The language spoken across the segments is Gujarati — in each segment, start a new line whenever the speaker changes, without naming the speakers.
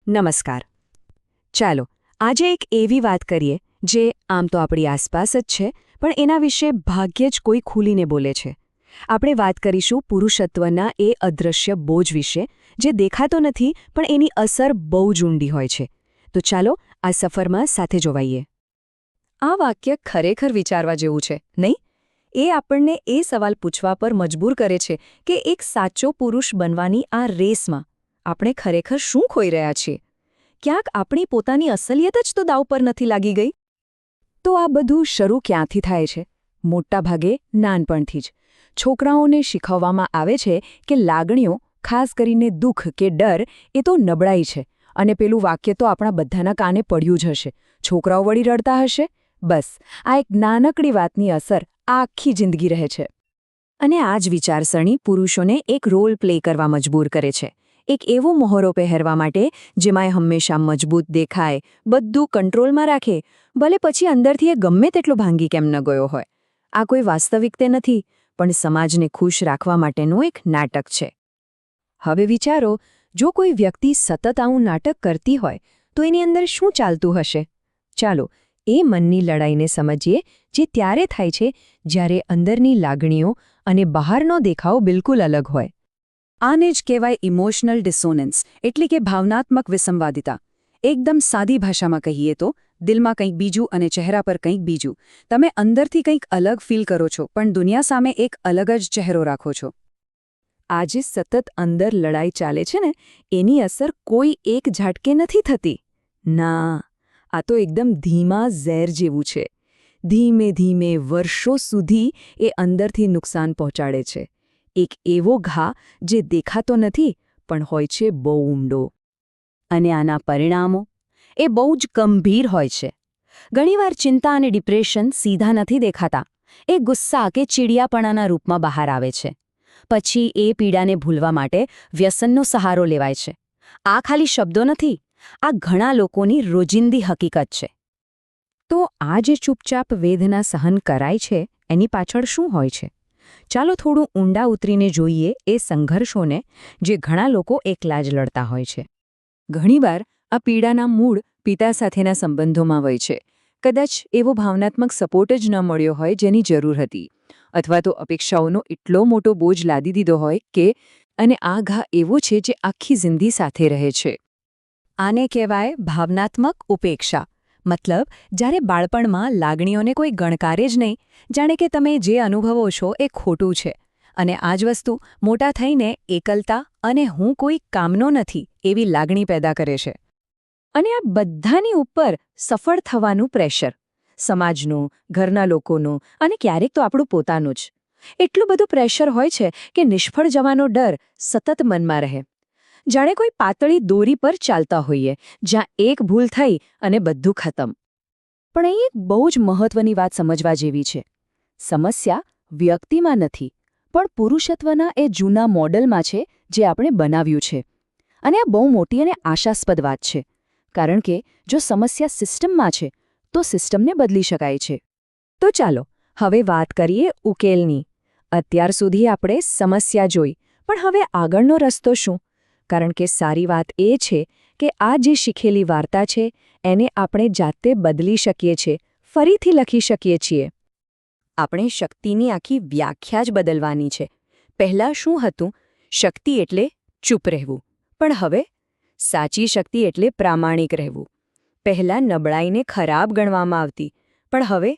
નમસ્કાર. ચાલો આજે એક એવી વાત કરીએ જે આમ તો આપણી આસપાસ જ છે, પણ એના વિશે ભાગ્યે જ કોઈ ખુલીને બોલે છે. આપણે વાત કરીશું પુરુષત્વના એ અદૃશ્ય બોજ વિશે, જે દેખાતો નથી પણ એની અસર બહુ જ ઊંડી હોય છે. તો ચાલો આ સફરમાં સાથે જોવાઈએ. આ વાક્ય ખરેખર વિચારવા જેવું છે, નહીં? એ આપણને એ સવાલ પૂછવા પર મજબૂર કરે છે કે એક સાચો પુરુષ બનવાની આ રેસમાં આપણે ખરેખર શું ખોઈ રહ્યા છીએ? ક્યાંક આપણી પોતાની અસલિયત જ તો દાવ પર નથી લાગી ગઈ? તો આ બધું શરૂ ક્યાંથી થાય છે? મોટાભાગે નાનપણથી જ. છોકરાઓને શીખવવામાં આવે છે કે લાગણીઓ, ખાસ કરીને દુઃખ કે ડર, એ તો નબળાઈ છે. અને પેલું વાક્ય તો આપણા બધાના કાને પડ્યું જ હશે. છોકરાઓ વળી રડતા હશે? બસ, આ એક નાનકડી વાતની અસર આખી જિંદગી રહે છે. અને આ જ વિચારસરણી પુરુષોને એક રોલ પ્લે કરવા મજબૂર કરે છે. એક એવો મોહરો પહેરવા માટે જેમાં એ હંમેશા મજબૂત દેખાય, બધું કંટ્રોલમાં રાખે, ભલે પછી અંદરથી એ ગમે તેટલો ભાંગી કેમ ન ગયો હોય. આ કોઈ વાસ્તવિકતે નથી, પણ સમાજને ખુશ રાખવા માટેનું એક નાટક છે. હવે વિચારો, જો કોઈ વ્યક્તિ સતત આવું નાટક કરતી હોય તો એની અંદર શું ચાલતું હશે? ચાલો એ મનની લડાઈને સમજીએ, જે ત્યારે થાય છે જ્યારે અંદરની લાગણીઓ અને બહારનો દેખાવ બિલકુલ અલગ હોય. આને જ કહેવાય ઇમોશનલ ડિસોનન્સ, એટલે કે ભાવનાત્મક વિસંવાદિતા. એકદમ સાદી ભાષામાં કહીએ તો દિલમાં કંઈક બીજું અને ચહેરા પર કંઈક બીજું. તમે અંદરથી કંઈક અલગ ફીલ કરો છો, પણ દુનિયા સામે એક અલગ જ ચહેરો રાખો છો. આ જે સતત અંદર લડાઈ ચાલે છે ને, એની અસર કોઈ એક ઝાટકે નથી થતી. ના, આ તો એકદમ ધીમા ઝેર જેવું છે. ધીમે ધીમે વર્ષો સુધી એ અંદરથી નુકસાન પહોંચાડે છે. એક એવો ઘા જે દેખાતો નથી પણ હોય છે બહુ ઊંડો. અને આના પરિણામો એ બહુ જ ગંભીર હોય છે. ઘણીવાર ચિંતા અને ડિપ્રેશન સીધા નથી દેખાતા. એ ગુસ્સા કે ચીડિયાપણાના રૂપમાં બહાર આવે છે. પછી એ પીડાને ભૂલવા માટે વ્યસનનો સહારો લેવાય છે. આ ખાલી શબ્દો નથી, આ ઘણા લોકોની રોજિંદી હકીકત છે. તો આ જે ચૂપચાપ વેદના સહન કરાય છે, એની પાછળ શું હોય છે? ચાલો થોડું ઊંડા ઉતરીને જોઈએ એ સંઘર્ષોને, જે ઘણા લોકો એકલા જ લડતા હોય છે. ઘણીવાર આ પીડાના મૂળ પિતા સાથેના સંબંધોમાં હોય છે. કદાચ એવો ભાવનાત્મક સપોર્ટ જ ન મળ્યો હોય જેની જરૂર હતી, અથવા તો અપેક્ષાઓનો એટલો મોટો બોજ લાદી દીધો હોય કે અને આ ઘા એવો છે જે આખી જિંદગી સાથે રહે છે. આને કહેવાય ભાવનાત્મક ઉપેક્ષા. મતલબ, જ્યારે બાળપણમાં લાગણીઓને કોઈ ગણકારે જ નહીં, જાણે કે તમે જે અનુભવો છો એ ખોટું છે, અને આ જ વસ્તુ મોટા થઈને એકલતા અને હું કોઈ કામનો નથી એવી લાગણી પેદા કરે છે. અને આ બધાની ઉપર સફળ થવાનું પ્રેશર, સમાજનું, ઘરના લોકોનું અને ક્યારેક તો આપણું પોતાનું જ. એટલું બધું પ્રેશર હોય છે કે નિષ્ફળ જવાનો ડર સતત મનમાં રહે. જાણે કોઈ પાતળી દોરી પર ચાલતા હોઈએ, જ્યાં એક ભૂલ થઈ અને બધું ખતમ. પણ અહીં એક બહુ જ મહત્વની વાત સમજવા જેવી છે. સમસ્યા વ્યક્તિમાં નથી, પણ પુરુષત્વના એ જૂના મોડલમાં છે જે આપણે બનાવ્યું છે. અને આ બહુ મોટી અને આશાસ્પદ વાત છે, કારણ કે જો સમસ્યા સિસ્ટમમાં છે તો સિસ્ટમને બદલી શકાય છે. તો ચાલો હવે વાત કરીએ ઉકેલની. અત્યાર સુધી આપણે સમસ્યા જોઈ, પણ હવે આગળનો રસ્તો શું? કારણ કે સારી વાત એ છે કે આ જે શીખેલી વાર્તા છે એને આપણે જાતે બદલી શકીએ છીએ, ફરીથી લખી શકીએ છીએ. આપણે શક્તિની આખી વ્યાખ્યા જ બદલવાની છે. પહેલાં શું હતું? શક્તિ એટલે ચૂપ રહેવું. પણ હવે સાચી શક્તિ એટલે પ્રામાણિક રહેવું. પહેલાં નબળાઈને ખરાબ ગણવામાં આવતી, પણ હવે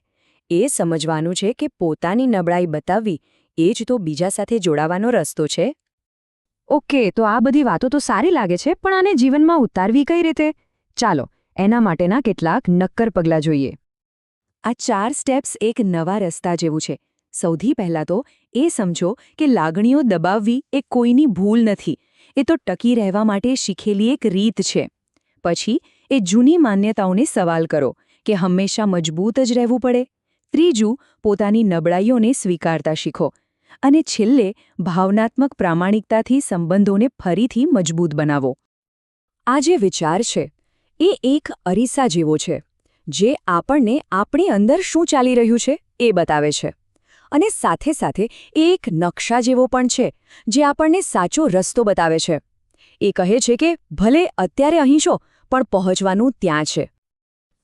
એ સમજવાનું છે કે પોતાની નબળાઈ બતાવવી એ જ તો બીજા સાથે જોડાવાનો રસ્તો છે. ઓકે, તો આ બધી વાતો તો સારી લાગે છે, પણ આને જીવનમાં ઉતારવી કઈ રીતે? ચાલો એના માટેના કેટલાક નક્કર પગલાં જોઈએ. આ 4 સ્ટેપ્સ એક નવા રસ્તા જેવું છે. સૌથી પહેલાં તો એ સમજો કે લાગણીઓ દબાવવી એ કોઈની ભૂલ નથી. એ તો ટકી રહેવા માટે શીખેલી એક રીત છે. પછી એ જૂની માન્યતાઓને સવાલ કરો કે હંમેશા મજબૂત જ રહેવું પડે. ત્રીજું, પોતાની નબળાઈઓને સ્વીકારતા શીખો. અને છેલ્લે ભાવનાત્મક પ્રામાણિકતાથી સંબંધોને ફરીથી મજબૂત બનાવો. આ જે વિચાર છે એ એક અરીસા જેવો છે, જે આપણને આપણી અંદર શું ચાલી રહ્યું છે એ બતાવે છે. અને સાથે સાથે એ એક નકશા જેવો પણ છે, જે આપણને સાચો રસ્તો બતાવે છે. એ કહે છે કે ભલે અત્યારે અહીં છો પણ પહોંચવાનું ત્યાં છે.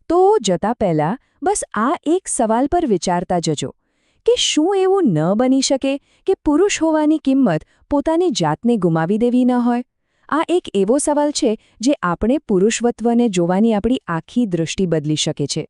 તો જતા પહેલા બસ આ એક સવાલ પર વિચારતા જજો કે શું એવું ન બની શકે કે પુરુષ હોવાની કિંમત પોતાની જાતને ગુમાવી દેવી ન હોય? આ એક એવો સવાલ છે જે આપણે પુરુષવત્વને જોવાની આપણી આખી દૃષ્ટિ બદલી શકે છે.